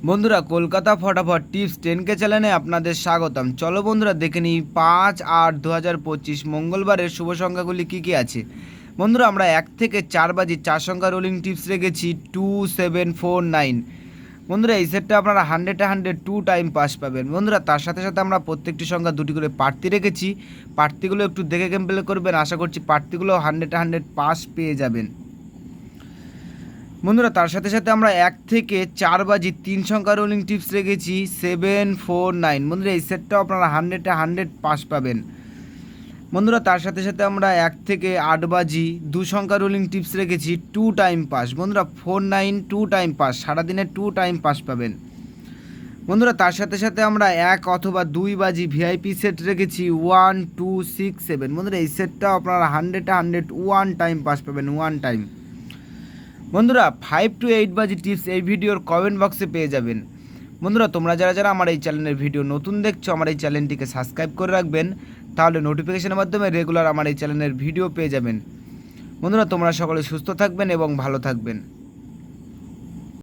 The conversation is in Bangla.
বন্ধুরা, কলকাতা ফটাফট টিপস 10K চ্যানেলে আপনাদের স্বাগতম। চলো বন্ধুরা, দেখে নিই 5-8-2025 মঙ্গলবারের শুভ সংখ্যাগুলি কী কী আছে। বন্ধুরা, আমরা 1 থেকে 4 বাজি 4 সংখ্যা রোলিং টিপস রেখেছি 2749। বন্ধুরা, এই সেটটা আপনারা 100 2 টাইম পাস পাবেন। বন্ধুরা, তার সাথে সাথে আমরা প্রত্যেকটি সংখ্যা দুটি করে প্রার্থী রেখেছি। প্রার্থীগুলো একটু দেখে গেম প্লে করবেন, আশা করছি প্রার্থীগুলো 100 পাস পেয়ে যাবেন। বন্ধুরা, তার সাথে সাথে আমরা 1 থেকে 4 বাজি 3 সংখ্যা রোলিং টিপস রেখেছি 749। বন্ধুরা, এই সেটটাও আপনারা 100 পাস পাবেন। বন্ধুরা, তার সাথে সাথে আমরা 1 থেকে 8 বাজি 2 সংখ্যা রোলিং টিপস রেখেছি 2 টাইম পাস। বন্ধুরা, 49 2 টাইম পাস, সারাদিনে 2 টাইম পাস পাবেন। বন্ধুরা, তার সাথে সাথে আমরা 1 অথবা 2 বাজি ভিআইপি সেট রেখেছি 1267। বন্ধুরা, এই সেটটাও আপনারা 100 1 টাইম পাস পাবেন, 1 টাইম। বন্ধুরা, 5 to 8 বাজি টিপস এই ভিডিওর কমেন্ট বক্সে পেয়ে যাবেন। বন্ধুরা, তোমরা যারা যারা আমার এই চ্যানেলের ভিডিও নতুন দেখছো, আমার এই চ্যানেলটিকে সাবস্ক্রাইব করে রাখবেন, তাহলে নোটিফিকেশনের মাধ্যমে রেগুলার আমার এই চ্যানেলের ভিডিও পেয়ে যাবেন। বন্ধুরা, তোমরা সকলে সুস্থ থাকবেন এবং ভালো থাকবেন।